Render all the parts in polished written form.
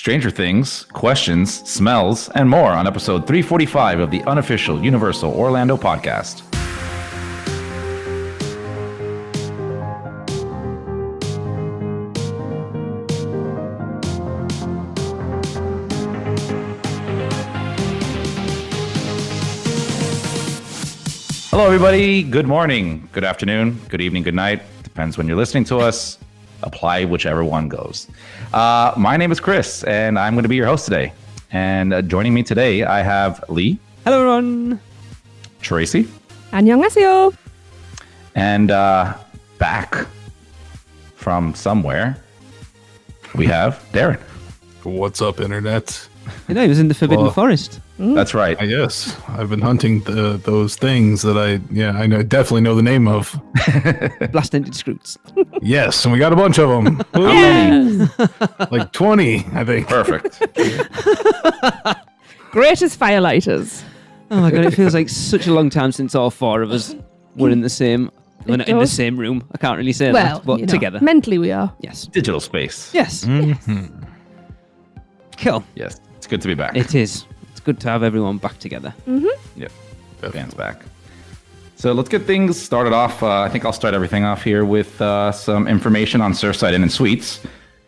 Stranger Things, questions, smells, and more on episode 345 of the Unofficial Universal Orlando podcast. Hello, everybody. Good morning, good afternoon, good evening, good night. Depends when you're listening to us. Apply whichever one goes. My name is Chris, and I'm going to be your host today. And joining me today, I have Lee. Hello, everyone. Tracy. 안녕하세요. And back from somewhere, we have Darren. What's up, Internet? You know, he was in the Forbidden Forest. That's right. Yes, I've been hunting those things that I definitely know the name of. Blast-ended scroots. Yes, and we got a bunch of them. How many? Like 20, I think. Perfect. Great as firelighters. Oh my god, it feels like such a long time since all four of us were in the same in the same room. I can't really say that, but together. Mentally we are. Yes. Digital space. Yes. Mm-hmm. Cool. Yes. It's good to be back. It is. It's good to have everyone back together. Mm-hmm. Yep. Fans back. So let's get things started off. I think I'll start everything off here with some information on Surfside Inn and Suites.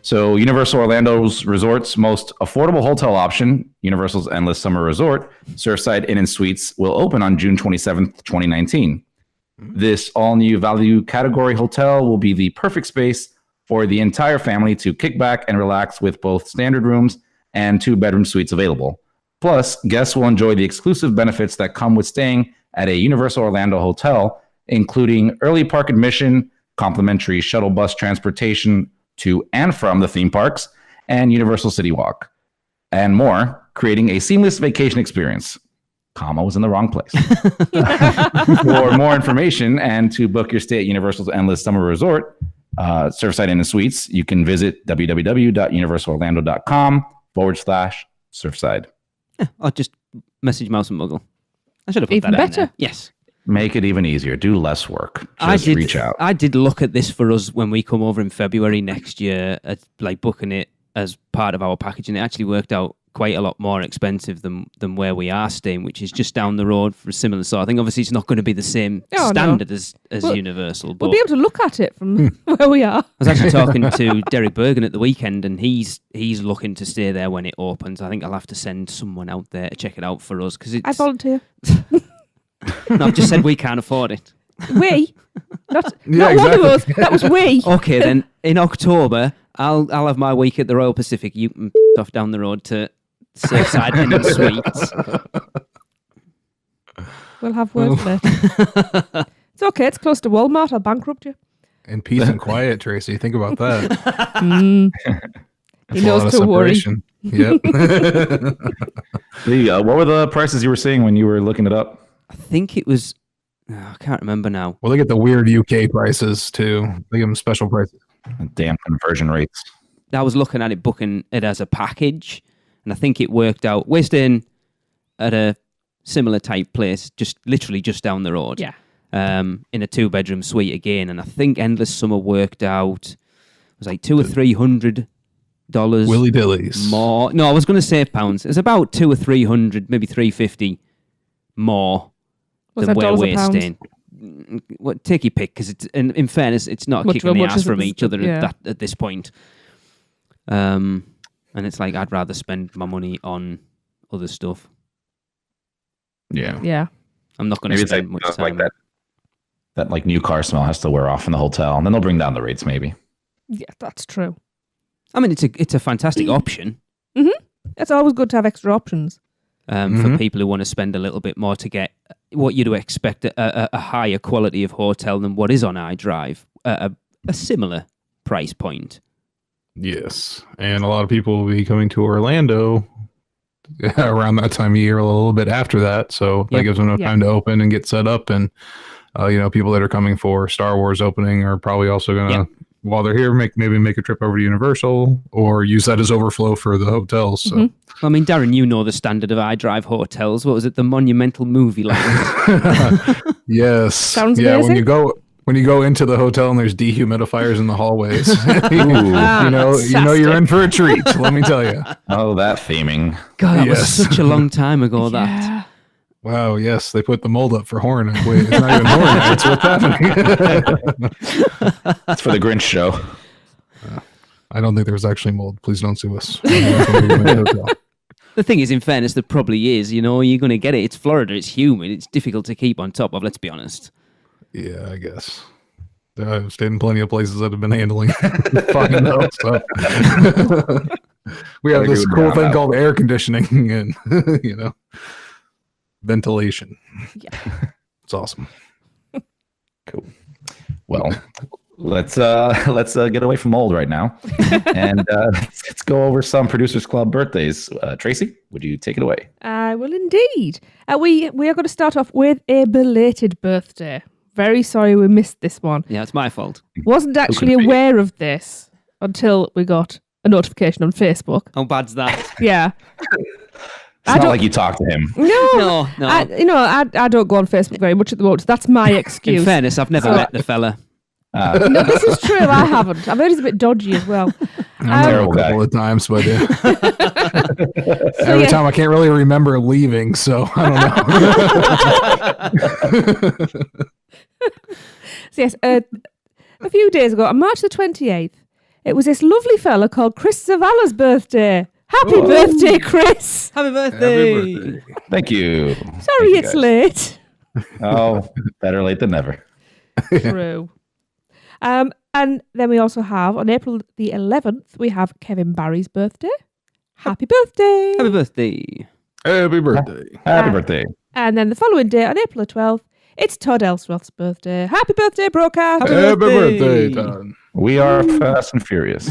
So Universal Orlando's resort's most affordable hotel option, Universal's Endless Summer Resort, Surfside Inn and Suites, will open on June 27th, 2019. This all-new value category hotel will be the perfect space for the entire family to kick back and relax with both standard rooms and 2-bedroom suites available. Plus, guests will enjoy the exclusive benefits that come with staying at a Universal Orlando hotel, including early park admission, complimentary shuttle bus transportation to and from the theme parks, and Universal City Walk, and more, creating a seamless vacation experience. Comma was in the wrong place. For more information and to book your stay at Universal's Endless Summer Resort, Surfside Inn and Suites, you can visit www.universalorlando.com/Surfside. Or just message Mouse and Muggle. I should have put Even that in better. there. Yes. Make it even easier. Do less work. Just reach out. I did look at this for us when we come over in February next year, at like booking it as part of our package, and it actually worked out quite a lot more expensive than where we are staying, which is just down the road for a similar sort. I think obviously it's not going to be the same standard as Universal. But we'll be able to look at it from where we are. I was actually talking to Derek Bergen at the weekend, and he's looking to stay there when it opens. I think I'll have to send someone out there to check it out for us because I volunteer. No, I've just said we can't afford it. We? Not Yeah, one exactly. of us. That was we. Okay, then in October I'll have my week at the Royal Pacific. You can off down the road to Surfside Inn and Suites. We'll have words later. It's okay. It's close to Walmart. I'll bankrupt you. And peace and quiet, Tracy. Think about that. He knows to worry. Yep. What were the prices you were seeing when you were looking it up? I think it was. I can't remember now. Well, they get the weird UK prices, too. They give them special prices. Damn conversion rates. I was looking at it, booking it as a package, and I think it worked out. We're staying at a similar type place, literally just down the road. Yeah. In a 2-bedroom suite again, and I think Endless Summer worked out. It was like $200 or $300 Willy dillies. more. No, I was going to say pounds. It's about $200 or $300, maybe $350 more Was than that where dollars or we're pounds? staying. Well, take your pick, because in fairness, it's not Much kicking of the much ass as from it is, each other yeah. at this point. And it's like I'd rather spend my money on other stuff. Yeah. Yeah. I'm not going to Maybe it's spend much time. like that like new car smell has to wear off in the hotel, and then they'll bring down the rates maybe. Yeah, that's true. I mean, it's a fantastic option It's always good to have extra options. for people who want to spend a little bit more to get what you'd expect a higher quality of hotel than what is on iDrive at a similar price point. Yes. And a lot of people will be coming to Orlando around that time of year, a little bit after that. So that gives them enough time to open and get set up. And, people that are coming for Star Wars opening are probably also going to, while they're here, maybe make a trip over to Universal or use that as overflow for the hotels. So. I mean, Darren, you know the standard of iDrive hotels. What was it? The Monumental Movie Land. Yes. Sounds amazing. When you go into the hotel and there's dehumidifiers in the hallways, you know you're in for a treat. Let me tell you. Oh, that theming. God, that was such a long time ago. Yeah. That. Wow, yes, they put the mold up for Hornet. Wait, it's not even Hornet. It's what's happening. That's for the Grinch show. I don't think there's actually mold. Please don't sue us. The thing is, in fairness, there probably is. You know, you're going to get it. It's Florida. It's humid. It's difficult to keep on top of. Let's be honest. Yeah, I guess. I've stayed in plenty of places that have been handling fucking those stuff. We have this cool thing called air conditioning and, ventilation. Yeah. It's awesome. Cool. Well, let's get away from mold right now, and let's go over some Producers Club birthdays. Tracy, would you take it away? I will indeed. We are going to start off with a belated birthday. Very sorry we missed this one. Yeah, it's my fault. Wasn't actually aware of this until we got a notification on Facebook. How bad's that? Yeah. It's not like you talked to him. No. I don't go on Facebook very much at the moment. That's my excuse. In fairness, I've never met the fella. No, this is true. I haven't. I've heard he's a bit dodgy as well. I'm there a couple of times, but every time I can't really remember leaving, so I don't know. So yes, a few days ago, on March the 28th, it was this lovely fella called Chris Zavala's birthday. Happy birthday, Chris! Happy birthday! Happy birthday. Thank you. Sorry it's late. Oh, better late than never. True. And then we also have, on April the 11th, we have Kevin Barry's birthday. Happy birthday! Happy birthday! Happy birthday! Happy birthday! And then the following day, on April the 12th, it's Todd Ellsworth's birthday. Happy birthday, Broadcast! Happy birthday, Todd! We are fast and furious.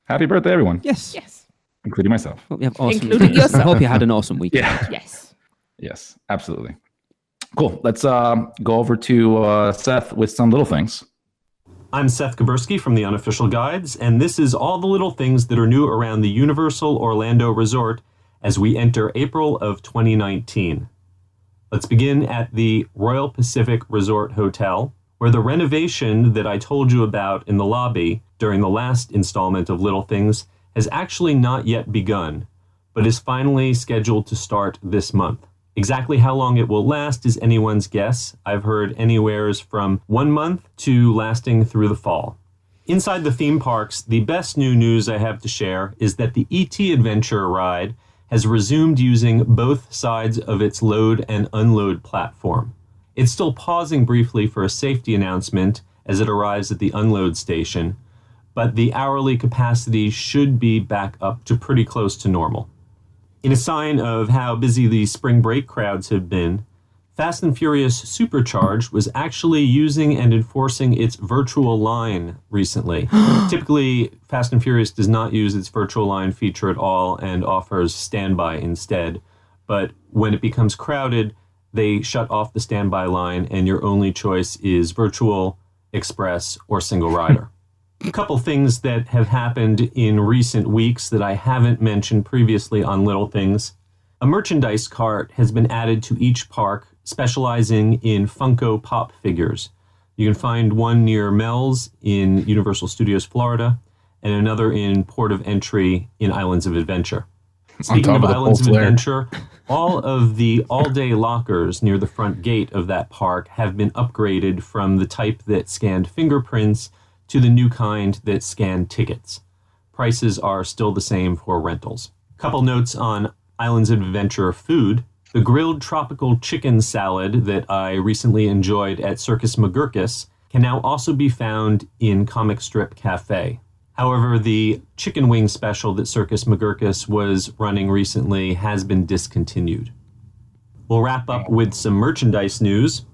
Happy birthday, everyone. Yes. Including myself. Hope you have awesome Including weekends. yourself. Hope you had an awesome weekend. Yeah. Yes. Absolutely. Cool. Let's go over to Seth with some little things. I'm Seth Kaburski from the Unofficial Guides, and this is all the little things that are new around the Universal Orlando Resort as we enter April of 2019. Let's begin at the Royal Pacific Resort Hotel, where the renovation that I told you about in the lobby during the last installment of Little Things has actually not yet begun, but is finally scheduled to start this month. Exactly how long it will last is anyone's guess. I've heard anywheres from 1 month to lasting through the fall. Inside the theme parks, the best new news I have to share is that the E.T. Adventure ride has resumed using both sides of its load and unload platform. It's still pausing briefly for a safety announcement as it arrives at the unload station, but the hourly capacity should be back up to pretty close to normal. In a sign of how busy the spring break crowds have been, Fast and Furious Supercharged was actually using and enforcing its virtual line recently. Typically, Fast and Furious does not use its virtual line feature at all and offers standby instead. But when it becomes crowded, they shut off the standby line and your only choice is virtual, express, or single rider. A couple things that have happened in recent weeks that I haven't mentioned previously on Little Things. A merchandise cart has been added to each park, specializing in Funko Pop figures. You can find one near Mel's in Universal Studios Florida, and another in Port of Entry in Islands of Adventure. Speaking of Islands of Adventure, all of the all-day lockers near the front gate of that park have been upgraded from the type that scanned fingerprints to the new kind that scan tickets. Prices are still the same for rentals. Couple notes on Islands of Adventure food. The grilled tropical chicken salad that I recently enjoyed at Circus McGurkus can now also be found in Comic Strip Cafe. However, the chicken wing special that Circus McGurkus was running recently has been discontinued. We'll wrap up with some merchandise news.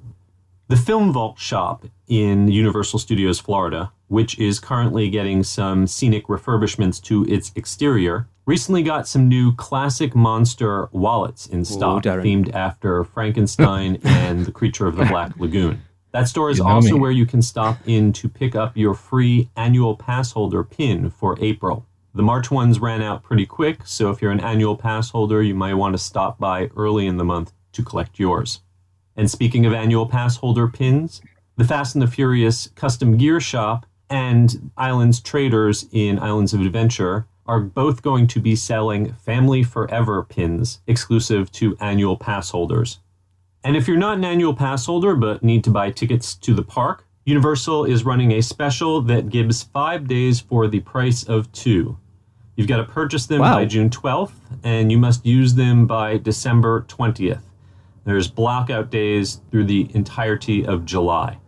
The Film Vault shop in Universal Studios Florida, which is currently getting some scenic refurbishments to its exterior, recently got some new classic monster wallets in stock, themed after Frankenstein and the Creature of the Black Lagoon. That store is also where you can stop in to pick up your free annual pass holder pin for April. The March ones ran out pretty quick, so if you're an annual pass holder, you might want to stop by early in the month to collect yours. And speaking of annual pass holder pins, the Fast and the Furious Custom Gear Shop and Islands Traders in Islands of Adventure are both going to be selling Family Forever pins exclusive to annual pass holders. And if you're not an annual pass holder but need to buy tickets to the park, Universal is running a special that gives 5 days for the price of 2. You've got to purchase them by June 12th, and you must use them by December 20th. There's blackout days through the entirety of July.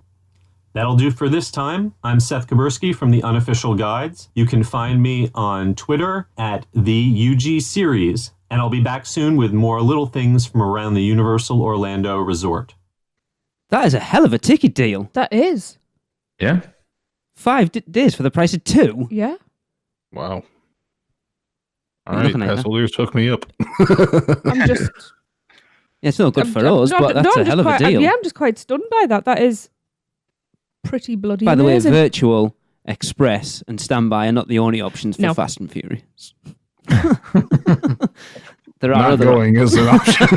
That'll do for this time. I'm Seth Kaburski from the Unofficial Guides. You can find me on Twitter at @TheUGSeries, and I'll be back soon with more little things from around the Universal Orlando Resort. That is a hell of a ticket deal. That is. Yeah. 5 days for the price of 2. Yeah. Wow. What All are you right, looking at pass now? holders hook me up. I'm just. Yeah, it's not good for us, no, but that's I'm a hell of a just deal. Yeah, I'm just quite stunned by that. That is pretty bloody By the way, amazing. Virtual, Express, and Standby are not the only options for No. Fast and Furious. There are Not other going is an option.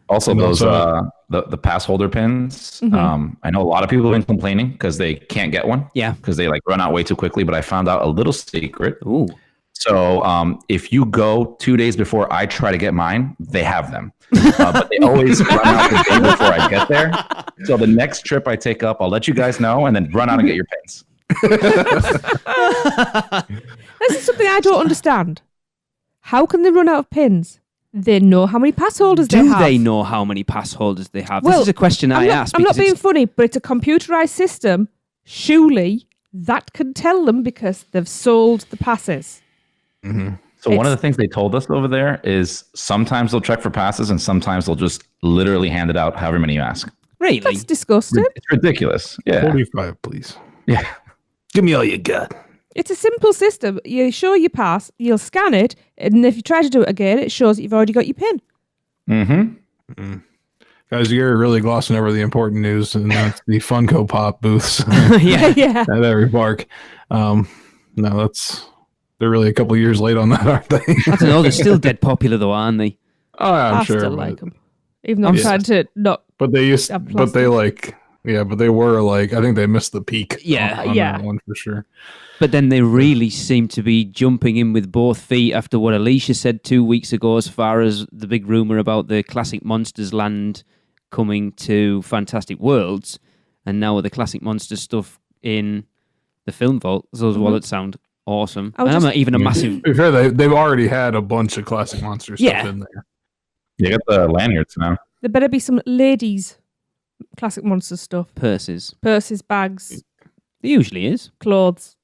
Also, And those also- the pass holder pins. Mhm. I know a lot of people have been complaining because they can't get one. Yeah. Because they like run out way too quickly. But I found out a little secret. Ooh. So if you go 2 days before I try to get mine, they have them. But they always run out the day before I get there. So the next trip I take up, I'll let you guys know and then run out and get your pins. This is something I don't understand. How can they run out of pins? They know how many pass holders they Do have. they know how many pass holders they have? Well, This is a question I asked. I'm not because being it's- funny, but it's a computerized system. Surely that can tell them because they've sold the passes. So one of the things they told us over there is sometimes they'll check for passes and sometimes they'll just literally hand it out however many you ask. Really? That's disgusting. It's ridiculous. Yeah. 45, please. Yeah. Give me all you got. It's a simple system. You show your pass, you'll scan it, and if you try to do it again, it shows that you've already got your pin. Mm-hmm. Guys, you're really glossing over the important news, and that's the Funko Pop booths Yeah. Yeah. at every park. No, they're really a couple years late on that, aren't they? I don't know. They're still dead popular, though, aren't they? Oh, I'm I sure. still but, like them. Even though I'm Yeah. trying to not. but they used, Have but they plastic. but they were like, I think they missed the peak. Yeah. on Yeah. that one for sure. But then they really seem to be jumping in with both feet after what Alicia said 2 weeks ago, as far as the big rumor about the Classic Monsters Land coming to Fantastic Worlds, and now with the Classic Monsters stuff in the film vault. Those wallets sound awesome. I was And I'm just- not even a massive. To be fair, they've already had a bunch of Classic Monster stuff Yeah. in there. You got the lanyards now. There better be some ladies' classic monster stuff. Purses. Purses, bags, There usually is. clothes.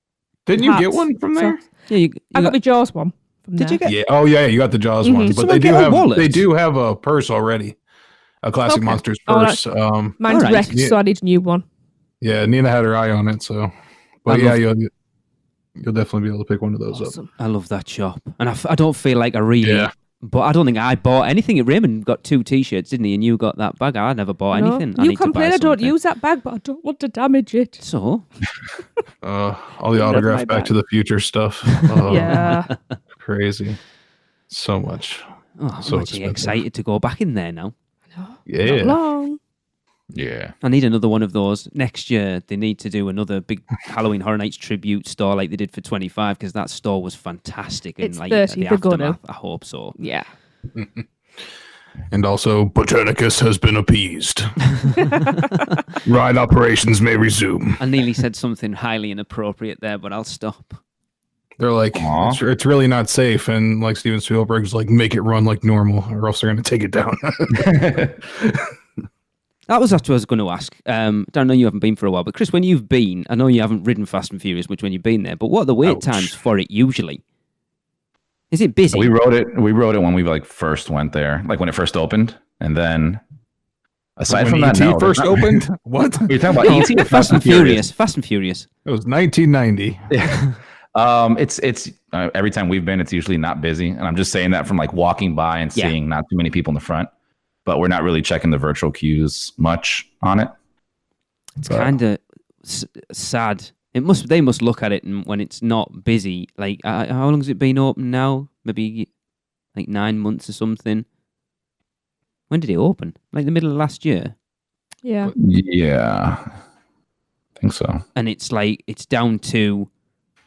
Didn't you get hats, one from there? socks. Yeah, you I got got- my Jaws one from Did there. you get? Yeah. Oh yeah, you got the Jaws one, Did but someone they do get a have wallet? a purse already. A Classic Okay. Monsters Oh, purse. Mine's Alright. wrecked, Yeah. so I need a new one. Yeah, Nina had her eye on it, so. But I yeah, love- you'll definitely be able to pick one of those up. Awesome. I love that shop, and I don't feel like I really. Yeah. But I don't think I bought anything. Raymond got 2 T-shirts, didn't he? And you got that bag. I never bought No. anything. I You need to buy complain I don't something. use that bag, but I don't want to damage it. So All the Love autograph my Back bag. to the Future stuff. Oh, Yeah. crazy. So much. I'm So actually expensive. excited to go back in there now. Yeah. Not long. Yeah. I need another one of those next year. They need to do another big Halloween Horror Nights tribute store like they did for 25 because that store was fantastic. And It's like 30, the they're gonna. aftermath, I hope so. Yeah. And also, Botanicus has been appeased. Ride operations may resume. I nearly said something highly inappropriate there, but I'll stop. They're like, Aw. it's really not safe. And like Steven Spielberg's like, make it run like normal or else they're going to take it down. That was what I was going to ask. Don't know you haven't been for a while, but Chris, when you've been, I know you haven't ridden Fast and Furious much when you've been there, but what are the wait Ouch. times for it usually? Is it busy? We wrote it when we like first went there, like when it first opened. And then aside When from that, ET no, first there's not- opened? What? You're talking about ET or Fast and Furious. Fast and Furious. It was 1990. Yeah. It's every time we've been, it's usually not busy, and I'm just saying that from like walking by and Yeah. seeing not too many people in the front. But we're not really checking the virtual queues much on it. It's kind of sad. They must look at it and when it's not busy. Like, how long has it been open now? Maybe like 9 months or something. When did it open? Like the middle of last year? Yeah. Yeah, I think so. And it's down to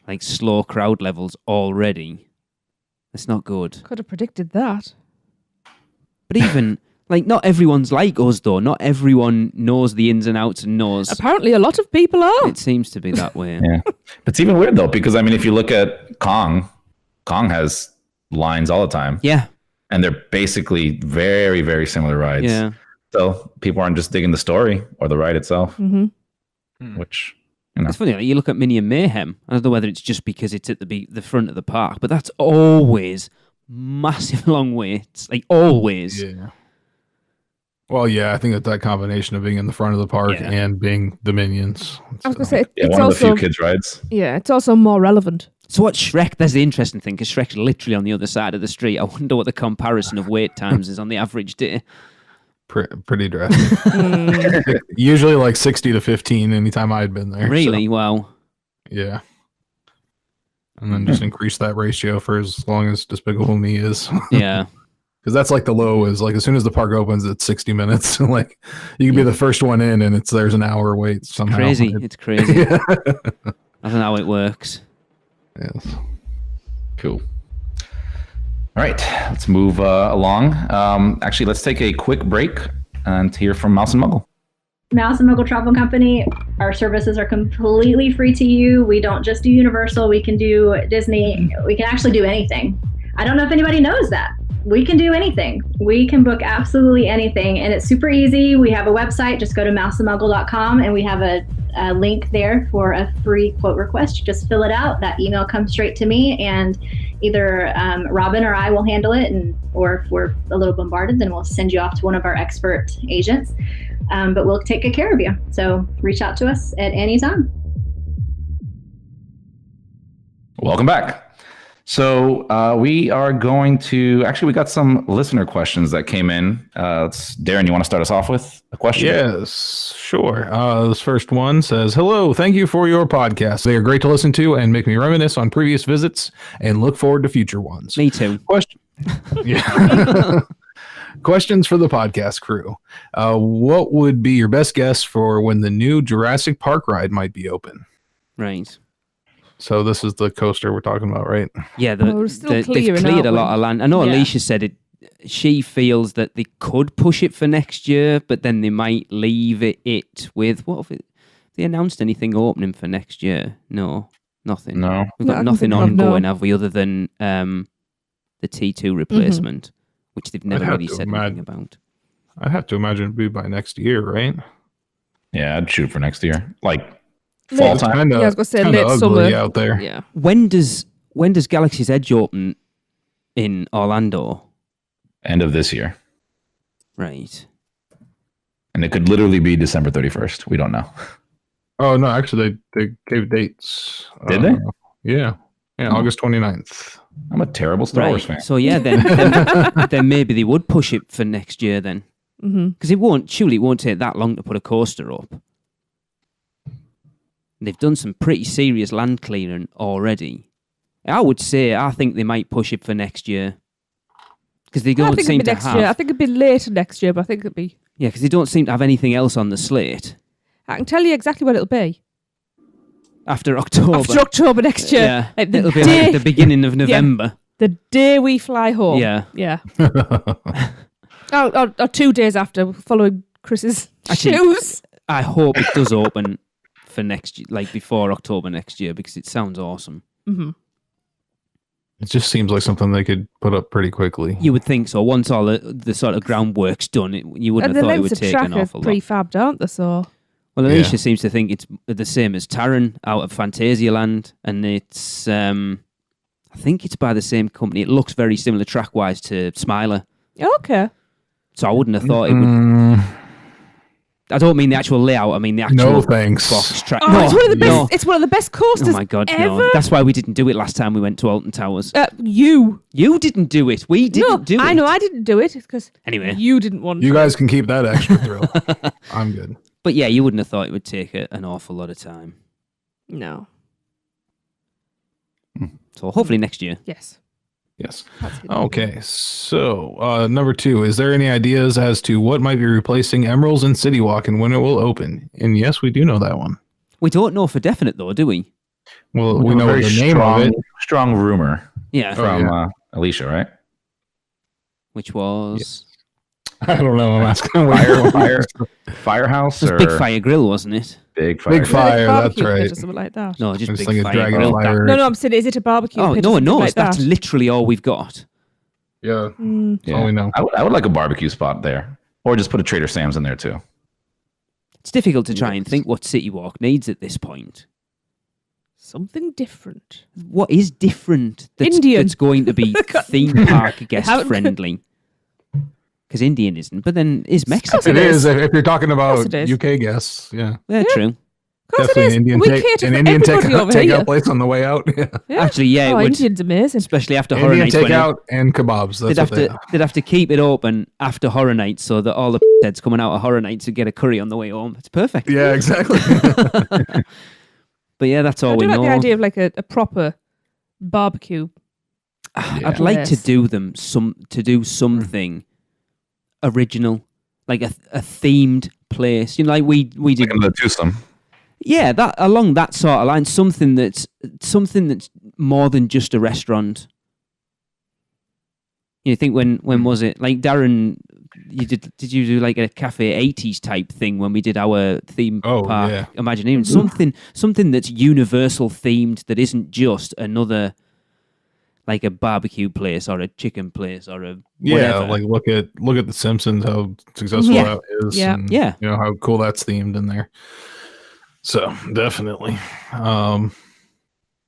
like slow crowd levels already. It's not good. Could have predicted that. But even like not everyone's like us though. Not everyone knows the ins and outs and knows. Apparently, a lot of people are. It seems to be that way. Yeah, it's even weird though because I mean, if you look at Kong has lines all the time. Yeah, and they're basically very, very similar rides. yeah. So people aren't just digging the story or the ride itself, which, you know. It's funny. Like, you look at Minion Mayhem. I don't know whether it's just because it's at the front of the park, but that's always massive long waits. Like always. Yeah. Well, yeah, I think that combination of being in the front of the park and being the Minions. I was going to say, Yeah, it's one also, of the few kids' rides. Yeah, it's also more relevant. So what Shrek? There's the interesting thing because Shrek's literally on the other side of the street. I wonder what the comparison of wait times is on the average day. Pretty drastic. Usually like 60 to 15 anytime I'd been there. Really? So, Wow. yeah. And then just increase that ratio for as long as Despicable Me is. Yeah. Because that's like the low is like as soon as the park opens, it's 60 minutes. Like you can be the first one in, and there's an hour wait somehow. Crazy. It's crazy. Yeah. I don't know how it works. Yes. Cool. All right, let's move along. Actually, let's take a quick break and hear from Mouse and Muggle. Mouse and Muggle Travel Company, our services are completely free to you. We don't just do Universal. We can do Disney. We can actually do anything. I don't know if anybody knows that. We can do anything. We can book absolutely anything, and it's super easy. We have a website. Just go to mouseandmuggle.com, and we have a link there for a free quote request. You just fill it out. That email comes straight to me, and either Robin or I will handle it, or if we're a little bombarded, then we'll send you off to one of our expert agents. But we'll take good care of you. So reach out to us at any time. Welcome back. So we are going to we got some listener questions that came in. Darren, you want to start us off with a question? Yes, sure. This first one says, "Hello, thank you for your podcast. They are great to listen to and make me reminisce on previous visits and look forward to future ones." Me too. Yeah. Questions for the podcast crew. What would be your best guess for when the new Jurassic Park ride might be open? Right. So this is the coaster we're talking about, right? Yeah, we're still they've clearing, cleared a aren't lot we? of land. I know Yeah. Alicia said it. She feels that they could push it for next year, but then they might leave it with what if they announced anything opening for next year? No, nothing. No. We've No, I got can nothing think of no. ongoing, have we? Other than the T2 replacement, which they've never have really to said imagine- anything about. I'd have to imagine it'd be by next year, right? Yeah, I'd shoot for next year. Like fall Late- time. Kinda, Yeah, I was gonna say kinda late ugly summer. out there. Yeah. When does Galaxy's Edge open in Orlando? End of this year. Right. And it could literally be December 31st. We don't know. Oh no, actually they gave dates. Did they? Yeah. Yeah, August 29th. I'm a terrible Star Wars fan. So yeah, then maybe they would push it for next year then. Because it won't take that long to put a coaster up. They've done some pretty serious land clearing already. I think they might push it for next year. Because they I don't think seem it'd be to next have... year. I think it'd be later next year, but I think it'd be. Yeah, because they don't seem to have anything else on the slate I can tell you exactly what it'll be. after October. After October next year. Yeah, Like the it'll be day- like the beginning of November. The day we fly home. Yeah. Yeah. or 2 days after, following Chris's Actually, shoes. I hope it does open for next year, like before October next year, because it sounds awesome. It just seems like something they could put up pretty quickly. You would think so. Once all the sort of groundwork's done, you wouldn't And have the thought it lengths would of take track an are awful lot. prefabbed, aren't they? So Well, Alicia Yeah. seems to think it's the same as Taron out of Fantasialand, and it's I think it's by the same company. It looks very similar track-wise to Smiler, okay. so I wouldn't have thought it would. I don't mean the actual layout. I mean the actual No thanks. box track. Oh, no, it's one of the best. no. It's one of the best coasters. Oh my god, ever. no! That's why we didn't do it last time we went to Alton Towers. You. You didn't do it. We didn't No, do it. I know I didn't do it because Anyway. you didn't want You to. guys can keep that extra thrill. I'm good. But yeah, you wouldn't have thought it would take an awful lot of time. No. So hopefully next year. Yes. Yes. That's good. Okay. So, number 2, is there any ideas as to what might be replacing Emeralds and City Walk and when it will open? And yes, we do know that one. We don't know for definite though, do we? Well, we know very the name of it. strong rumor Yeah. from Alicia, right? Which was I don't know. I'm asking. Firehouse it was or Big Fire Grill, wasn't it? Big Fire. Big Fire. That's Barbecue pit right. or something like that. No, just It's Big like a Fire dragon Grill. fire. No, I'm saying, is it a barbecue Oh pit? no, or something like that's that? literally all we've got. Yeah. Mm. That's all we know. I would like a barbecue spot there, or just put a Trader Sam's in there too. It's difficult to try and think what City Walk needs at this point. Something different. What is different Indian. that's going to be theme park guest haven't- friendly? Because Indian isn't, but then is Mexican? It is. If you're talking about it is. UK guests, yeah. Yeah, true. Of course Definitely it is. an Indian, We cater an for Indian everybody over here. takeout place on the way out. Yeah. Yeah. Actually, yeah, it Oh, would. Indian's amazing. Especially after horror Indian nights. when takeout and kebabs. They'd That's have what to they'd have to keep it open after horror nights so that all the heads coming out of horror nights would get a curry on the way home. It's perfect. Yeah, exactly. But yeah, that's all I we do like know. the idea of like a proper barbecue. I'd like to Yes. do something original, like a themed place. You know, like we did. Like another twosome. Yeah, that along that sort of line, something that's more than just a restaurant. You think when was it? Like Darren, did you do like a cafe 80s type thing when we did our theme park? Yeah. Imagineering something that's universal themed that isn't just another like a barbecue place or a chicken place or a whatever. Yeah, like look at The Simpsons, how successful Yeah. that is. Yeah. And, Yeah. you know how cool that's themed in there. So definitely,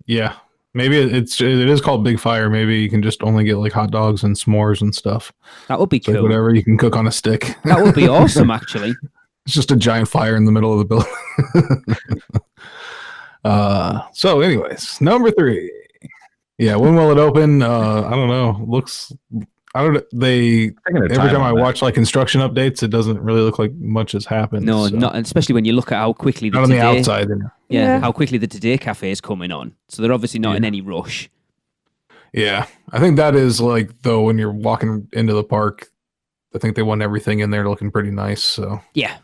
yeah. Maybe it is called Big Fire. Maybe you can just only get like hot dogs and s'mores and stuff. That would be It's like cool. whatever you can cook on a stick. That would be awesome, actually. It's just a giant fire in the middle of the building. So, anyways, number 3. Yeah, when will it open? I don't know. Every time I watch like construction updates, it doesn't really look like much has happened. No, so. not especially when you look at how quickly Not on the outside. Yeah, Yeah. how quickly the Today Cafe is coming on. So they're obviously not in any rush. Yeah, I think that is like though when you're walking into the park, I think they want everything in there looking pretty nice. So Yeah.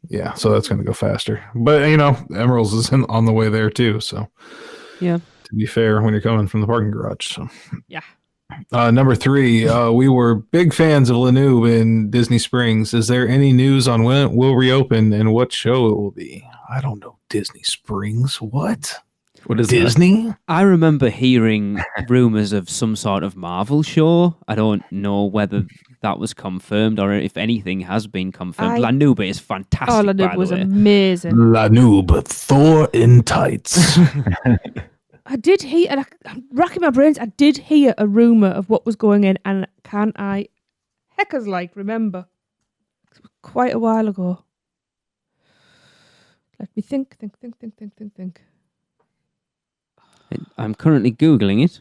yeah, so that's going to go faster. But you know, Emeralds is on the way there too. So Yeah. to be fair, when you're coming from the parking garage. So Yeah. number 3, we were big fans of Lanube in Disney Springs. Is there any news on when it will reopen and what show it will be? I don't know. Disney Springs? What What is Disney? I remember hearing rumors of some sort of Marvel show. I don't know whether that was confirmed or if anything has been confirmed. Lanube is fantastic. Oh, by Lanube the was way. amazing. Lanube, Thor in tights. I did hear, and I'm racking my brains, I did hear a rumour of what was going in, and can I, heckers like, remember? It was quite a while ago. Let me think. I'm currently Googling it.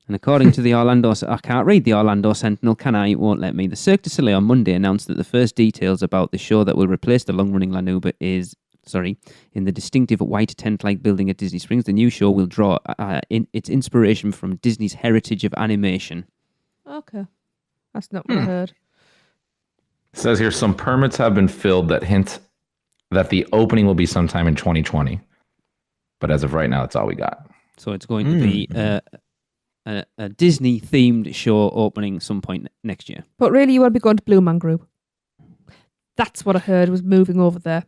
And according to the I can't read the Orlando Sentinel, can I? It won't let me. The Cirque du Soleil on Monday announced that the first details about the show that will replace the long-running Lanube is, in the distinctive white tent-like building at Disney Springs. The new show will draw its inspiration from Disney's heritage of animation. Okay. That's not what I heard. It says here some permits have been filled that hint that the opening will be sometime in 2020. But as of right now, that's all we got. So it's going to be a Disney-themed show opening some point next year. But really, you want to be going to Blue Man Group. That's what I heard was moving over there.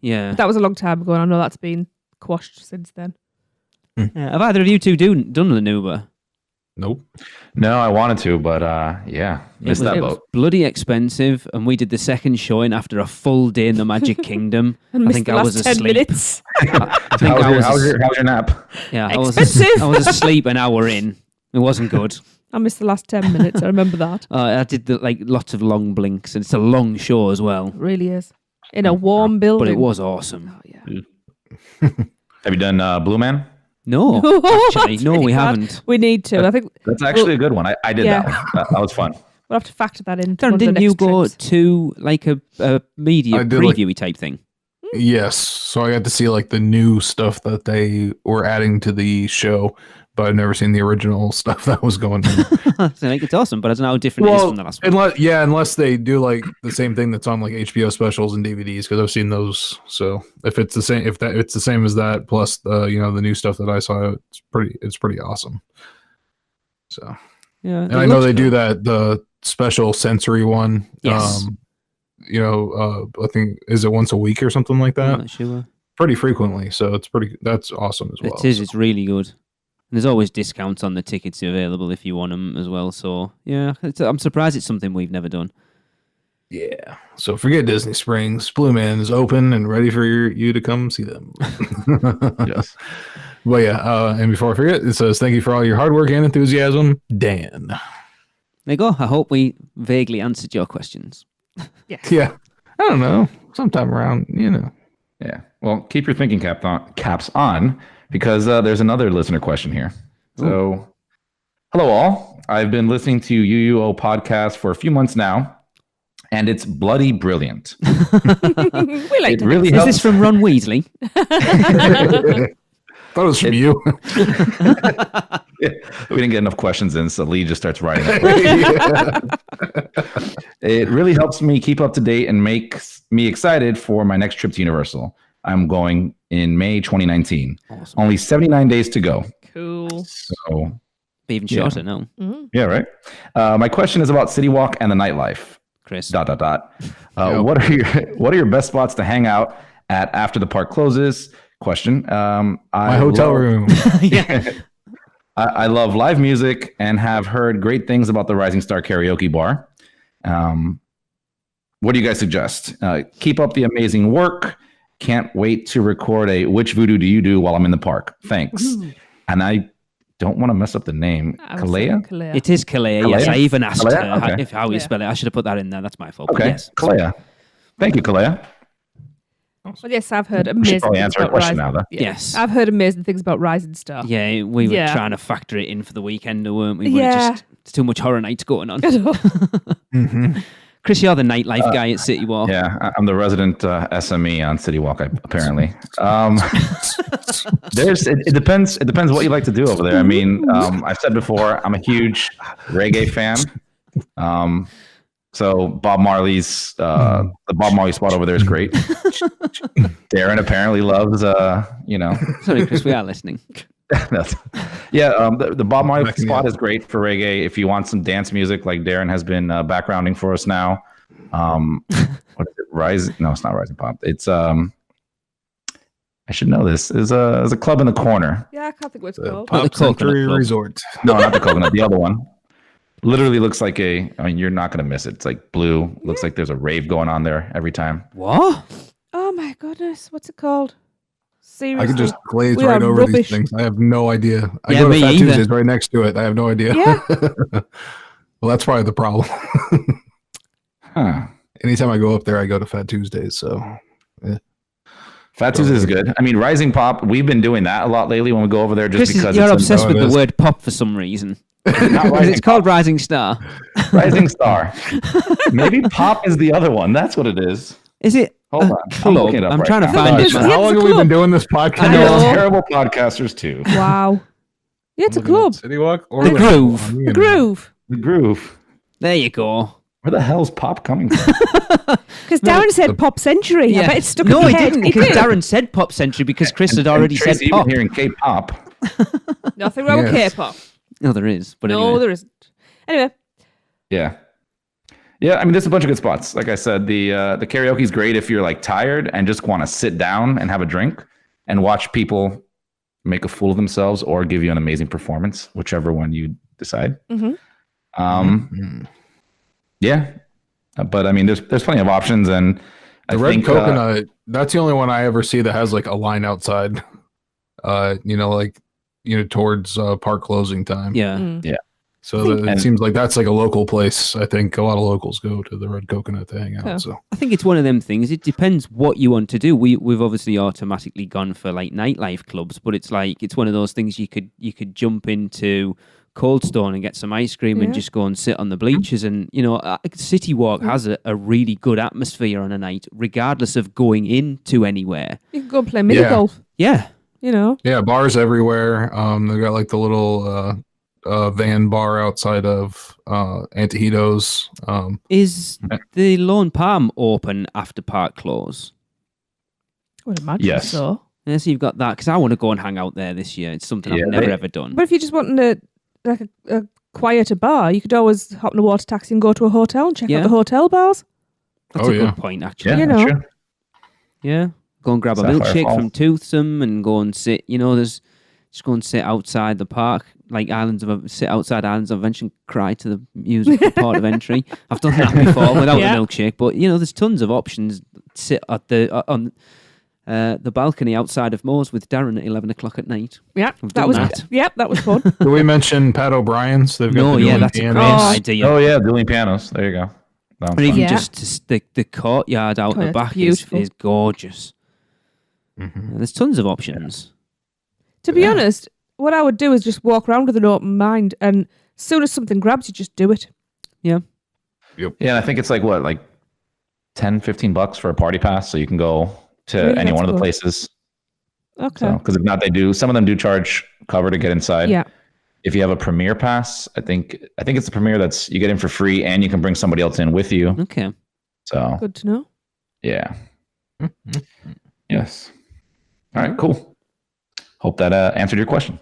Yeah. But that was a long time ago, and I know that's been quashed since then. Have either of you two done Lanuba? Nope. No, I wanted to, but yeah, missed that It was boat. bloody expensive, and we did the second showing after a full day in the Magic Kingdom. And I missed think the I last was 10 asleep. minutes. I think How was your nap? yeah, Expensive. I was asleep an hour in. It wasn't good. I missed the last 10 minutes. I remember that. I did lots of long blinks, and it's a long show as well. It really is. In a warm building. But it was awesome. Oh, yeah. Have you done Blue Man? No, actually, That's no, really we bad. haven't. We need to. I think That's actually a good one. I did Yeah. that one. That was fun. we'll have to factor that in. Darren, didn't you go to like a media I did, like- preview type thing? Yes. So I got to see like the new stuff that they were adding to the show, but I've never seen the original stuff that was going on. So, like, it's awesome, but I don't know how different it is from the last one. Unless they do like the same thing that's on like HBO specials and DVDs, because I've seen those. So if it's the same, it's the same as that, plus the the new stuff that I saw, it's pretty awesome. So Yeah, and I know they do the special sensory one. Yes. I think, is it once a week or something like that? I'm not sure. Pretty frequently, so that's awesome as well. It is. It's really good. And there's always discounts on the tickets available if you want them as well. So yeah, I'm surprised it's something we've never done. Yeah. So forget Disney Springs. Blue Man is open and ready for you to come see them. Yes. But yeah, and before I forget, it says, thank you for all your hard work and enthusiasm, Dan. There you go. I hope we vaguely answered your questions. Yes. Yeah. I don't know. Sometime around, Yeah. Well, keep your thinking caps on, because there's another listener question here. So, hello all. I've been listening to UUO podcast for a few months now, and it's bloody brilliant. We like It to really Is helps. this from Ron Weasley? Thought it was from you. We didn't get enough questions in, so Lee just starts writing. It really helps me keep up to date and makes me excited for my next trip to Universal. I'm going in May 2019. Awesome. Only 79 days to go. Cool. So, Even shorter, no. yeah, right. My question is about City Walk and the nightlife. Chris. ... What are your best spots to hang out at after the park closes? Question. My hotel room. Yeah. I love live music and have heard great things about the Rising Star Karaoke Bar. What do you guys suggest? Keep up the amazing work. Can't wait to record a Which Voodoo Do You Do while I'm in the park. Thanks. And I don't want to mess up the name. Kalea? Kalea. It is Kalea, yes. Kalea? I even asked Kalea? her Okay. how you spell it. I should have put that in there. That's my fault. But Okay, yes. Kalea. Thank you, Kalea. Well, yes, I've heard We should amazing probably things answer her about question Rising. now, though. Yeah. Yes. I've heard amazing things about Rising Star. Yeah, we were Yeah. trying to factor it in for the weekend, weren't we? Yeah. It's too much horror nights going on. Mm-hmm. Chris, you're the nightlife guy at City Walk. Yeah, I'm the resident SME on City Walk, apparently. It depends what you like to do over there. I mean, I've said before, I'm a huge reggae fan. So Bob Marley's the Bob Marley spot over there is great. Darren apparently loves Sorry, Chris, we are listening. the Bob Marley spot is great for reggae. If you want some dance music, like Darren has been backgrounding for us now. What is it? Rising? No, it's not Rising Pop. It's I should know this. Is a club in the corner. Yeah, I can't think what it's called. Not the Pop Century Coconut Club. Resort. No, not the Coconut. The other one. Literally looks like you're not gonna miss it. It's like blue. Looks like there's a rave going on there every time. What? Oh my goodness, what's it called? Seriously. I could just glaze We right are over rubbish. these things. I have no idea. I Yeah, go to me Fat either. Tuesdays right next to it. I have no idea. Yeah. Well, that's probably the problem. Huh. Anytime I go up there, I go to Fat Tuesdays. So Fat Tuesday is good. I mean, Rising Pop. We've been doing that a lot lately when we go over there, just Chris, because you're it's obsessed with it the is. word pop for some reason. not Rising It's called Rising Star. Rising Star. Maybe Pop is the other one. That's what it is. Is it? Hold on. Club? looking it up I'm right trying to now. find it. Yeah, man. how long it's a have we been club. doing this podcast? I We're know. terrible podcasters too. Wow. Yeah, it's a Looking at club. City Walk or The Groove. The Groove. The Groove. There you go. Where the hell's Pop coming from? Because Darren said Pop Century. I bet it's stuck in No, your he head. didn't, He because did. Darren said Pop Century because Chris had already said Tracy, you've pop. been hearing K-pop. Nothing wrong with Yes. K-pop. No, there is. But No, anyway. there isn't. Anyway, Yeah. Yeah, I mean, there's a bunch of good spots. Like I said, the karaoke is great if you're like tired and just want to sit down and have a drink and watch people make a fool of themselves or give you an amazing performance, whichever one you decide. Yeah, but I mean, there's plenty of options, and I The Red think Coconut, that's the only one I ever see that has like a line outside, towards park closing time. Yeah. So it And- seems like that's like a local place. I think a lot of locals go to the Red Coconut to hang out. Oh. So I think it's one of them things. It depends what you want to do. We've obviously automatically gone for like nightlife clubs, but it's like it's one of those things you could jump into Cold Stone and get some ice cream and Yeah. just go and sit on the bleachers. And City Walk has a really good atmosphere on a night, regardless of going into anywhere. you can go and play mini Yeah. golf. Yeah. You know. Yeah, bars everywhere. They've got like the little van bar outside of Antojitos. Is the Lone Palm open after park close? I would imagine Yes. so. Yeah, so you've got that, because I want to go and hang out there this year. It's something I've never ever done. But if you just want a quieter bar, you could always hop in a water taxi and go to a hotel and check out the hotel bars. That's a good point, actually. Yeah, You know. sure. Yeah, go and grab a Sapphire milkshake Falls. from Toothsome and go and sit. Just go and sit outside the park, like sit outside Islands of Adventure and cry to the music for port of entry. I've done that before without a milkshake, but there's tons of options. Sit at on the balcony outside of Moore's with Darren at 11 o'clock at night. Yeah, We've that done was that. Yep, that was fun. Did we mention Pat O'Brien's? They've got the that's a great pianos. idea. Oh yeah, dueling pianos. There you go. Sounds Or even Yeah. just the courtyard out the Courtyard's back beautiful. is gorgeous. Mhm. There's tons of options. To be honest, what I would do is just walk around with an open mind, and as soon as something grabs you, just do it. Yeah, and I think it's like what, like $10-15 for a party pass, so you can go to Really? any That's one of the cool. places. Okay. Because if not, some of them do charge cover to get inside. Yeah. If you have a premier pass, I think it's the premier that's you get in for free, and you can bring somebody else in with you. Okay. So Good to know. yeah. Yes. All right. Cool. Hope that answered your question.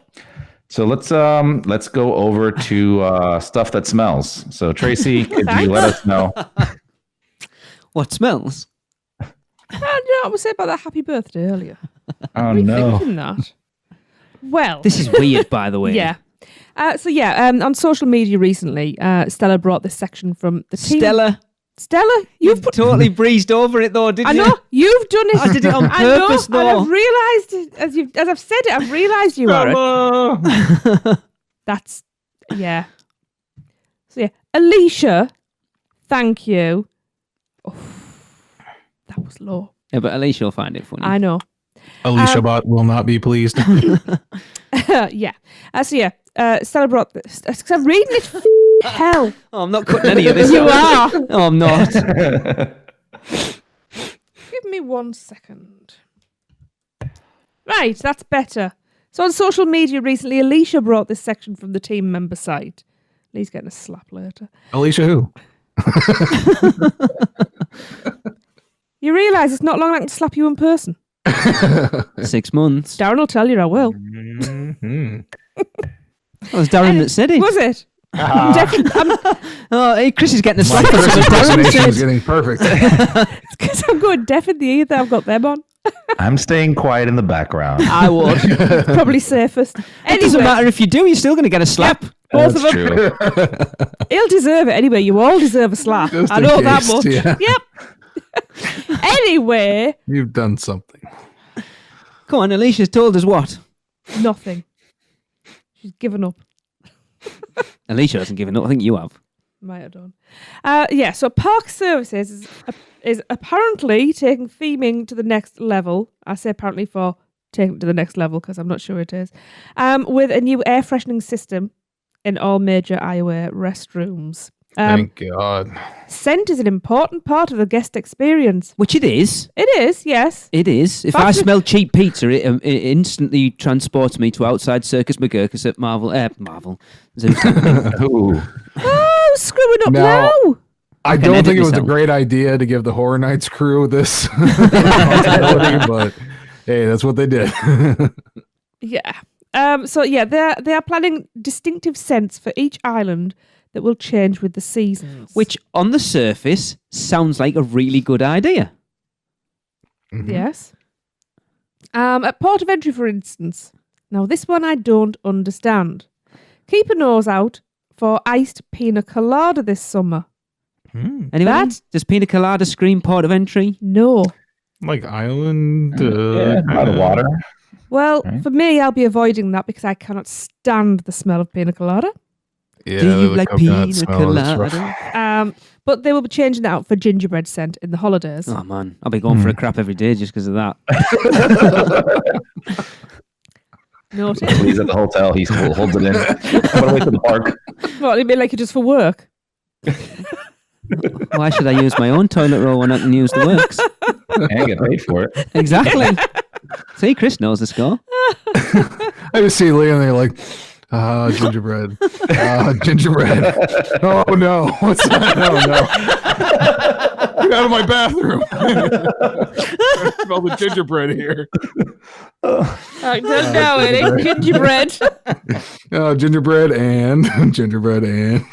So let's go over to stuff that smells. So Tracy, could you let us know? What smells? I was saying about that happy birthday earlier. Oh Were you no. thinking that? Well, This is weird, by the way. yeah. On social media recently, Stella brought this section from the team. Stella, you've put. totally breezed over it, though, didn't I you? know you've done it. I did it on I know, purpose, and though. I've realised it as I've said it. I've realised you are. That's yeah. So yeah, Alicia, thank you. Oh, that was low. Yeah, but at least you'll find it funny. I know. Alicia Bot will not be pleased. Yeah. Stella brought this. Because I'm reading it. Hell, Oh, I'm not cutting any of this. you out. are. Oh, I'm not. Give me 1 second. Right, that's better. So on social media recently, Alicia brought this section from the team member site. Lee's getting a slap later. Alicia who? You realise it's not long I can slap you in person. 6 months. Darren will tell you I will. Mhm. That was Darren that said it. Was it? Oh, hey, Chris is getting a My slap. Chris That's what Darren impersonation is said. getting perfect. It's because I'm going deaf in the either. I've got them on. I'm staying quiet in the background. I would. It's probably safest. It doesn't Anyway, matter if you do, you're still going to get a slap. both That's of them. true. He'll deserve it anyway. You all deserve a slap. Just I in know that case, much. yeah. Yep. Anyway, You've done something. Come on, Alicia's told us what? nothing. She's given up. Alicia hasn't given up. I think you have. Might have done. So Park Services is apparently taking theming to the next level. I say apparently for taking it to the next level because I'm not sure it is. With a new air freshening system in all major Iowa restrooms. Thank God. Scent is an important part of the guest experience. Which it is. It is, yes. It is. If That's I it. smell cheap pizza, it instantly transports me to outside Circus McGurkus at Marvel. Zoo. Ooh. Oh, screwing up Now- now. I can don't edit think it was a myself. great idea to give the Horror Nights crew this responsibility, but hey, that's what they did. Yeah. They are planning distinctive scents for each island that will change with the seasons. Which, on the surface, sounds like a really good idea. Yes. At Port of Entry, for instance. Now, this one I don't understand. Keep a nose out for iced pina colada this summer. Anyway, That- does Pina Colada scream port of entry? No. Like island. Yeah, out of water. Well, Right. for me, I'll be avoiding that because I cannot stand the smell of pina colada. Yeah, Do you the like coconut pina smell, that's rough. colada? But they will be changing that out for gingerbread scent in the holidays. Oh, man. I'll be going for a crap every day just because of that. Noted. He's at the hotel. He holds it in. I'm gonna wait to the park. What, you mean like it just for work? Why should I use my own toilet roll when I can use the works? And get paid for it. Exactly. See, Chris knows the score. I just see Liam there like, gingerbread. Gingerbread. Oh no. What's that? Oh no. Get out of my bathroom. I smell the gingerbread here. I don't know, it ain't gingerbread. Gingerbread and gingerbread and.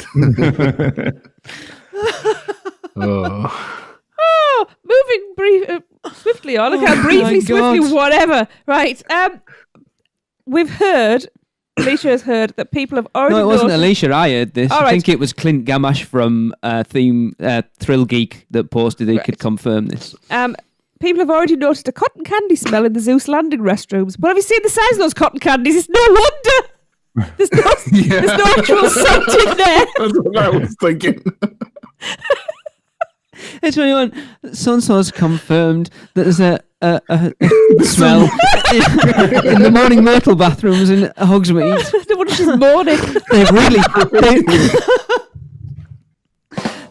Moving swiftly on. I can't swiftly, whatever. Right. We've heard, Alicia has heard that people have already. No, it wasn't Alicia. I heard this. All I right. think it was Clint Gamash from Thrill Geek that posted he could confirm this. People have already noticed a cotton candy smell in the Zeus Landing restrooms. But have you seen the size of those cotton candies? It's no wonder. There's no actual scent in there. That's what I was thinking. It's 21. So-and-so's confirmed that there's a smell in the morning myrtle bathrooms in Hogsmeade. No wonder she's mourning.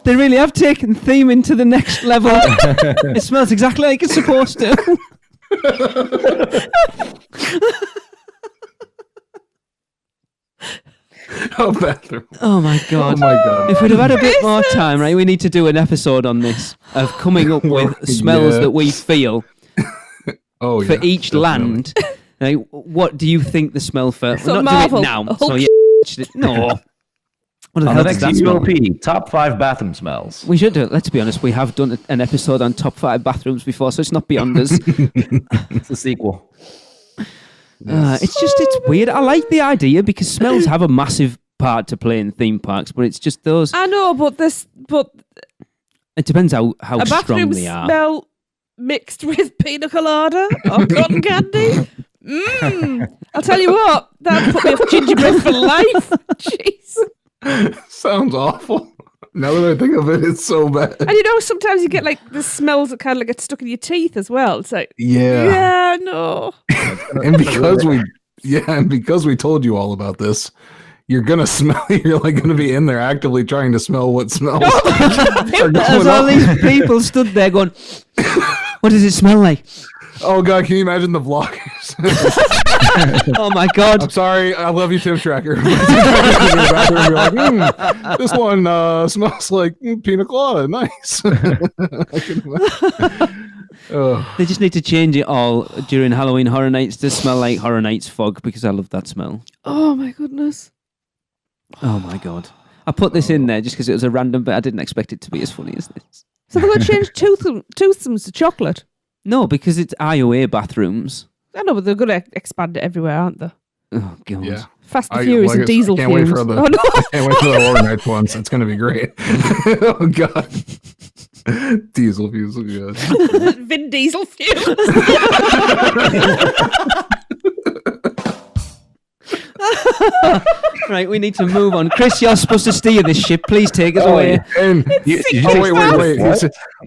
They really have taken theming to the next level. It smells exactly like it's supposed to. Bathroom. Oh my god. Oh my god. If we'd have had a bit more time, right, we need to do an episode on this of coming up with smells that we feel for each land. Right, what do you think the smell for? So We're not Marvel. doing it now. So no. What On hell the does next that smell? UOP, top 5 bathroom smells. We should do it. Let's be honest. We have done an episode on top 5 bathrooms before, so it's not beyond us. It's a sequel. It's weird. I like the idea because smells have a massive part to play in theme parks, but it's just those. I know, but It depends how a strong bathroom they are. smell mixed with pina colada or cotton candy. I'll tell you what, that put me off gingerbread for life. Jeez. Sounds awful. Now that I think of it, it's so bad. And you know, sometimes you get like the smells that kind of like get stuck in your teeth as well. It's like, Yeah. no. And because we told you all about this, you're gonna smell. You're like gonna be in there actively trying to smell what smells. As all these people stood there going, "What does it smell like?" Oh god, can you imagine the vloggers? Oh my god! I'm sorry, I love you, Tim Tracker. You're like, this one smells like pina colada. Nice. I can imagine. They just need to change it all during Halloween Horror Nights to smell like Horror Nights fog because I love that smell. Oh my goodness. Oh my god! I put this in there just because it was a random bit. I didn't expect it to be as funny as this. So they're going to change toothsomes to chocolate? No, because it's IOA bathrooms. I know, but they're going to expand it everywhere, aren't they? Oh god! Yeah. Fast and Furious and diesel can't fumes. wait for the Oh, no. I can't wait for the Horror Nights ones. It's gonna be great. Oh god. Diesel fumes. Oh, god. Vin Diesel fumes. Right, we need to move on. Chris, you're supposed to steer this ship. Please take us away. And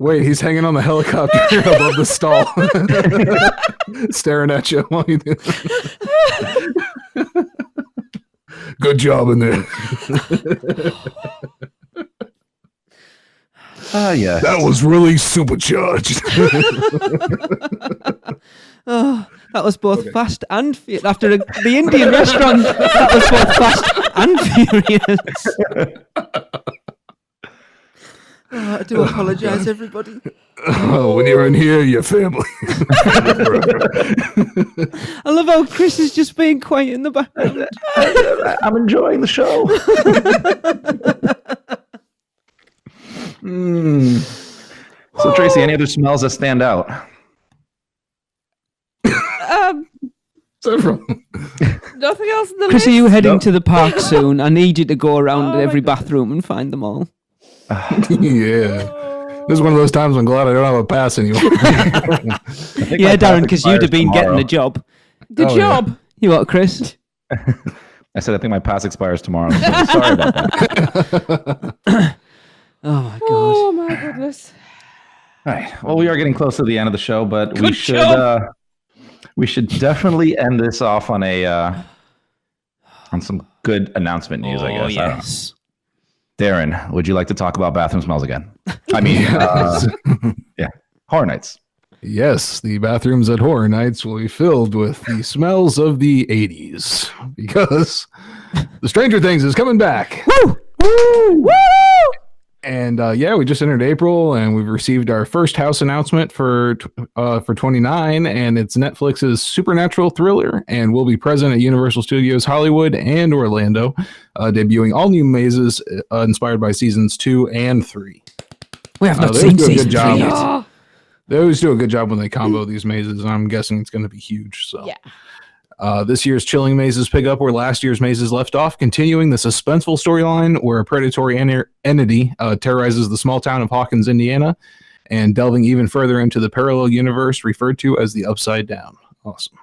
wait. He's hanging on the helicopter above the stall, staring at you while you do. Good job in there. Yeah. That was really supercharged. Oh, that was both fast and furious. After the Indian restaurant, that was both fast and furious. Oh, I do apologise, everybody. Oh, when you're in here, your family. I love how Chris is just being quiet in the background. I'm enjoying the show. So, Tracy, any other smells that stand out? Several. Nothing else in the Chris, list? are you heading to the park soon? I need you to go around Oh every my God. bathroom and find them all. Yeah. This is one of those times I'm glad I don't have a pass anymore. Yeah, Darren, because you'd have been getting the job. Good Oh, job. You what, Chris? I said I think my pass expires tomorrow. So sorry about that. Oh my god. Oh my goodness. All right. Well, we are getting close to the end of the show, but Good job. We should definitely end this off on on some good announcement news. I guess. I don't know. Yes. Darren, would you like to talk about bathroom smells again? I mean, yeah, Horror Nights. Yes, the bathrooms at Horror Nights will be filled with the smells of the 80s because the Stranger Things is coming back. Woo! Woo! Woo! And we just entered April, and we've received our first house announcement for 29, and it's Netflix's supernatural thriller, and will be present at Universal Studios Hollywood and Orlando, debuting all new mazes inspired by seasons 2 and 3. We have not seen season 3 yet. Oh, They always do a good job when they combo these mazes, and I'm guessing it's going to be huge. So, this year's Chilling Mazes pick up where last year's mazes left off, continuing the suspenseful storyline where a predatory entity terrorizes the small town of Hawkins, Indiana, and delving even further into the parallel universe referred to as the Upside Down. Awesome.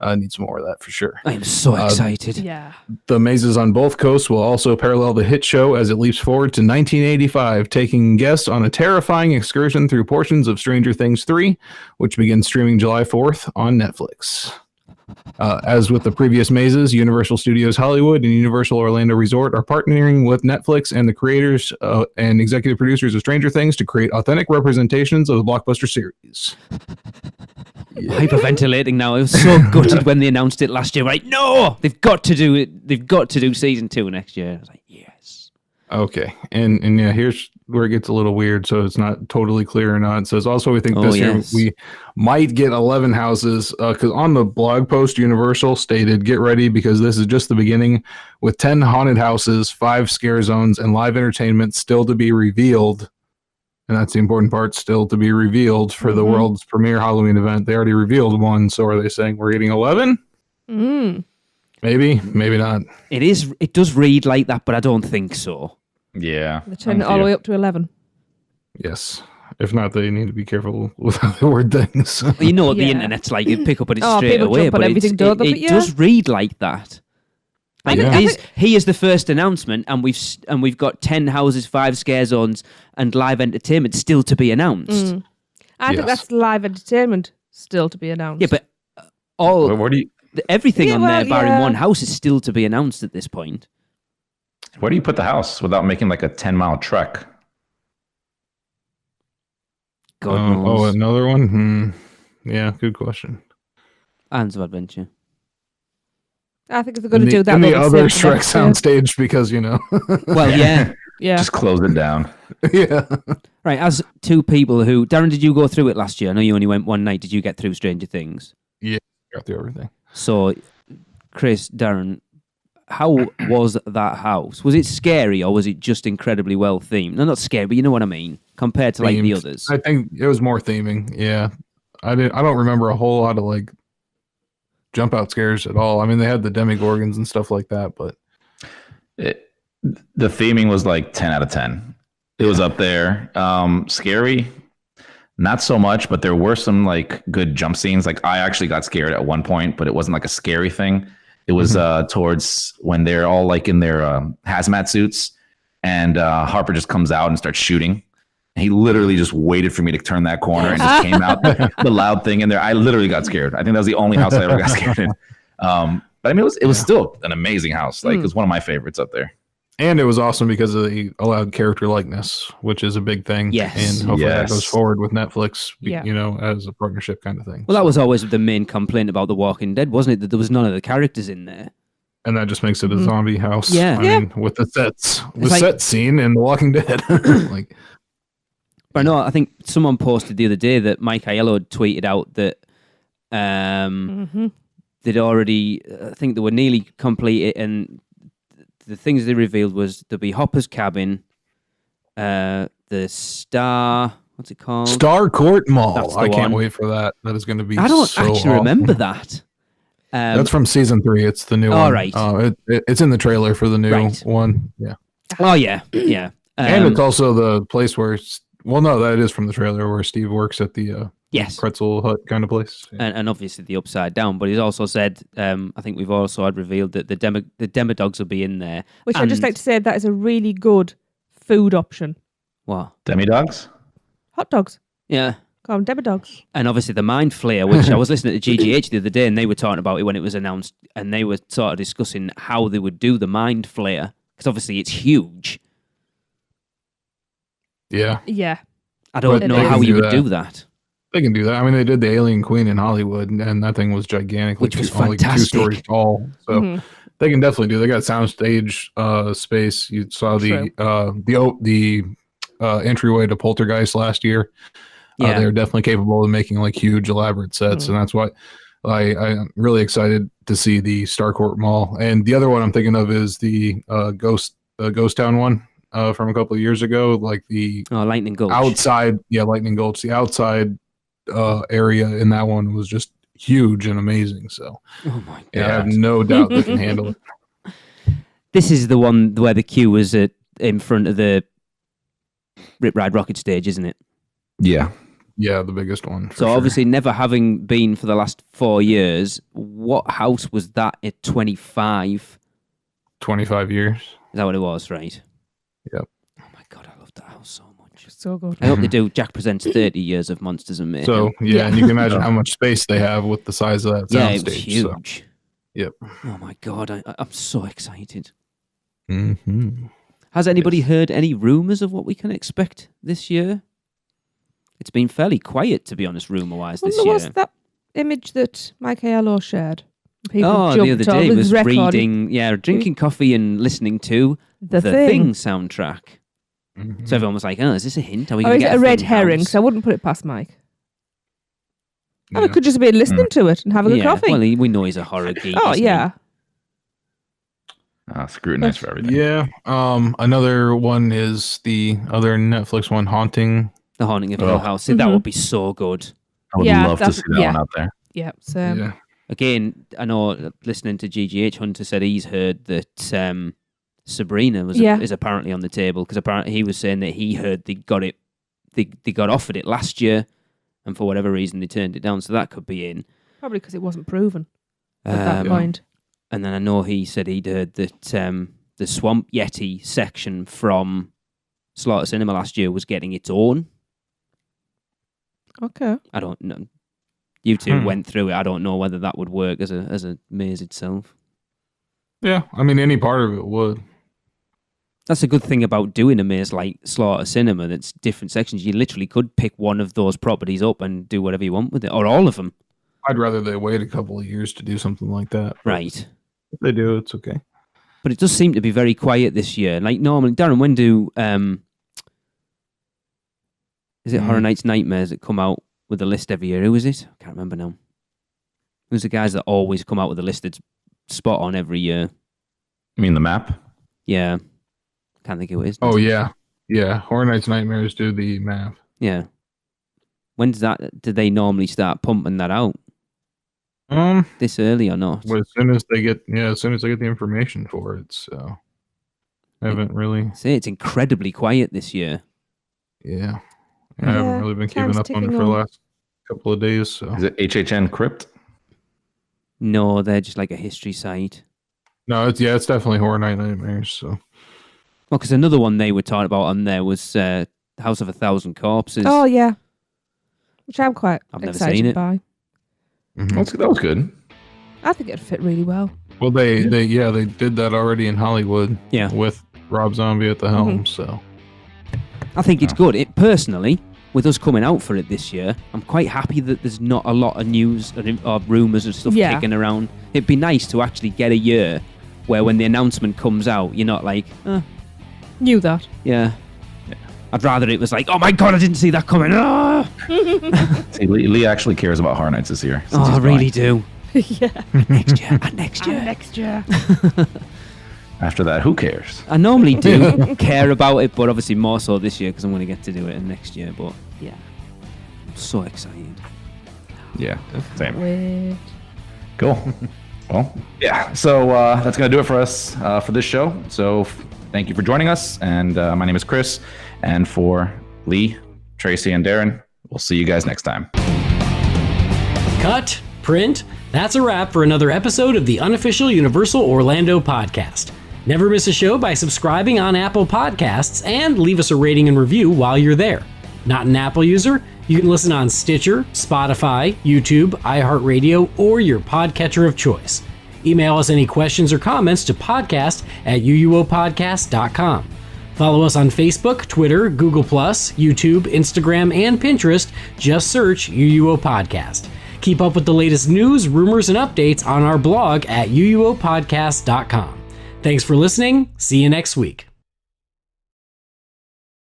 I need some more of that for sure. I am so excited. yeah. The mazes on both coasts will also parallel the hit show as it leaps forward to 1985, taking guests on a terrifying excursion through portions of Stranger Things 3, which begins streaming July 4th on Netflix. As with the previous mazes, Universal Studios Hollywood and Universal Orlando Resort are partnering with Netflix and the creators and executive producers of Stranger Things to create authentic representations of the blockbuster series. Hyperventilating now. I was so gutted when they announced it last year. Right? No, they've got to do it. They've got to do season 2 next year. I was like, yes. Okay, and yeah, here's where it gets a little weird. So it's not totally clear or not. It says also we think this year we might get 11 houses because on the blog post, Universal stated, "Get ready because this is just the beginning, with 10 haunted houses, 5 scare zones, and live entertainment still to be revealed." And that's the important part, still to be revealed for the world's premiere Halloween event. They already revealed one, so are they saying we're getting 11? Maybe, maybe not. It does read like that, but I don't think so. Yeah. They turn it all the way up to 11. Yes. If not, they need to be careful with how they word things. Well, you know what the internet's like. You pick up on it straight people away. jump on But everything, don't they? But it does read like that. Like here's the first announcement, and we've got 10 houses, 5 scare zones, and live entertainment still to be announced. I think that's live entertainment still to be announced. Yeah, but Where do you everything on there, barring one house, is still to be announced at this point. Where do you put the house without making like a 10-mile trek? God knows. Oh, another one? Yeah, good question. Islands of Adventure. I think if they're going to do that, in the they'll other save the Shrek next year. soundstage because, you know. Well, yeah. Yeah. Just close it down. Yeah. Right, as two people who... Darren, did you go through it last year? I know you only went one night. Did you get through Stranger Things? Yeah, got through everything. So, Chris, Darren, how was that house? Was it scary or was it just incredibly well themed? No, not scary, but you know what I mean, compared to like the others. I think it was more theming. Yeah, I don't remember a whole lot of like jump out scares at all. I mean, they had the Demogorgons and stuff like that, but the theming was like 10 out of 10. It was up there. Scary, not so much, but there were some like good jump scenes. Like I actually got scared at one point, but it wasn't like a scary thing. It was towards when they're all like in their hazmat suits, and Harper just comes out and starts shooting. He literally just waited for me to turn that corner and just came out the loud thing in there. I literally got scared. I think that was the only house I ever got scared in. But I mean, it was still an amazing house. Like it's one of my favorites up there. And it was awesome because of the allowed character likeness, which is a big thing. Yes. And hopefully that goes forward with Netflix, you know, as a partnership kind of thing. Well, that was always the main complaint about The Walking Dead, wasn't it? That there was none of the characters in there. And that just makes it a zombie house. Yeah. I mean, with the sets, set scene in The Walking Dead. Like, but I know, I think someone posted the other day that Mike Aiello had tweeted out that they'd already, I think they were nearly completed, and the things they revealed was there'll be Hopper's cabin, the Star, what's it called? Star Court Mall. I can't one. wait for that. That is going to be I don't so actually awesome. remember that. That's from season 3. It's the new one. Right. It's in the trailer for the new one. Yeah. Oh, yeah. Yeah. And it's also the place where, that is from the trailer where Steve works at the pretzel hut kind of place. Yeah. And obviously the Upside Down, but he's also said, I think we've also had revealed that the Demodogs will be in there. Which I'd just like to say that is a really good food option. What? Demi-dogs? Hot dogs. Yeah. Call them Demodogs. And obviously the Mind Flayer, which I was listening to GGH the other day, and they were talking about it when it was announced, and they were sort of discussing how they would do the Mind Flayer, because obviously it's huge. Yeah. Yeah. I don't know how you would do that. They can do that. I mean, they did the Alien Queen in Hollywood, and that thing was gigantic, which was only fantastic. 2 stories tall. So they can definitely do. They got soundstage space. You saw the entryway to Poltergeist last year. Yeah, they're definitely capable of making like huge, elaborate sets, and that's why I'm really excited to see the Starcourt Mall. And the other one I'm thinking of is the Ghost Town one from a couple of years ago, like the Lightning Gulch outside. Yeah, Lightning Gulch. The outside area in that one was just huge and amazing. So, oh my god, I have no doubt they can handle it. This is the one where the queue was in front of the Rip Ride Rocket stage, isn't it? Yeah. Yeah, the biggest one. So obviously, never having been for the last 4 years, what house was that at 25? 25 years. Is that what it was, right? Yep. Oh my god, I love that house so much. So good. I hope they do Jack Presents 30 Years of Monsters and Mayhem. So, and you can imagine how much space they have with the size of that soundstage. Yeah, it was huge. So. Yep. Oh my god, I'm so excited. Mm-hmm. Has anybody heard any rumours of what we can expect this year? It's been fairly quiet, to be honest, rumour-wise this year. There was that image that Mike Aiello shared. People the other day was drinking coffee and listening to the Thing soundtrack. Mm-hmm. So everyone was like, "Oh, is this a hint? Are we going to get a red herring?" So I wouldn't put it past Mike. Yeah. And it could just be listening to it and having a coffee. Well, we know he's a horror geek. Oh yeah. Scrutinized for everything. Yeah. Another one is the other Netflix one, Haunting. The Haunting of Hill House. That would be so good. I would love to see that one out there. Yeah. So. Yeah. Again, I know listening to GGH, Hunter said he's heard that Sabrina is apparently on the table, because apparently he was saying that he heard they got offered it last year, and for whatever reason they turned it down. So that could be in. Probably because it wasn't proven at that point. And then I know he said he'd heard that the Swamp Yeti section from Slaughter Cinema last year was getting its own. Okay. I don't know. You two went through it. I don't know whether that would work as a maze itself. Yeah, I mean, any part of it would. That's a good thing about doing a maze like Slaughter Cinema. That's different sections. You literally could pick one of those properties up and do whatever you want with it, or all of them. I'd rather they wait a couple of years to do something like that. Right. If they do, it's okay. But it does seem to be very quiet this year. Like normally, Darren, when do is it Horror Nights Nightmares that come out with a list every year? Who is it? I can't remember now. Who's the guys that always come out with a list that's spot on every year? You mean the map? Yeah. Can't think who it is. Oh, yeah. Yeah. Horror Nights Nightmares do the map. Yeah. When does that? Do they normally start pumping that out? This early or not? Well, as soon as they get the information for it. So I haven't really. See, it's incredibly quiet this year. Yeah. I haven't really been keeping up on it for the last couple of days. So is it HHN Crypt? No, they're just like a history site. No, it's definitely Horror Night Nightmares. So, well, because another one they were talking about on there was House of a Thousand Corpses. Oh yeah, which I'm quite I've never excited seen it. by. Mm-hmm. That was good. I think it'd fit really well. Well, they did that already in Hollywood. Yeah, with Rob Zombie at the helm. So I think it's good. Personally, with us coming out for it this year, I'm quite happy that there's not a lot of news or rumours and stuff kicking around. It'd be nice to actually get a year where when the announcement comes out, you're not like, knew that. Yeah. I'd rather it was like, oh my god, I didn't see that coming. Ah! See, Lee actually cares about Horror Nights this year. Oh, I really do. Yeah. Next year. And next year. And next year. After that, who cares? I normally do care about it, but obviously more so this year because I'm going to get to do it next year. But yeah, I'm so excited. Yeah, same. Wait. Cool. Well, yeah. So that's going to do it for us for this show. So thank you for joining us. And my name is Chris. And for Lee, Tracy, and Darren, we'll see you guys next time. Cut, print. That's a wrap for another episode of the Unofficial Universal Orlando podcast. Never miss a show by subscribing on Apple Podcasts and leave us a rating and review while you're there. Not an Apple user? You can listen on Stitcher, Spotify, YouTube, iHeartRadio, or your podcatcher of choice. Email us any questions or comments to podcast@uuopodcast.com. Follow us on Facebook, Twitter, Google+, YouTube, Instagram, and Pinterest. Just search UUO Podcast. Keep up with the latest news, rumors, and updates on our blog at uuopodcast.com. Thanks for listening. See you next week.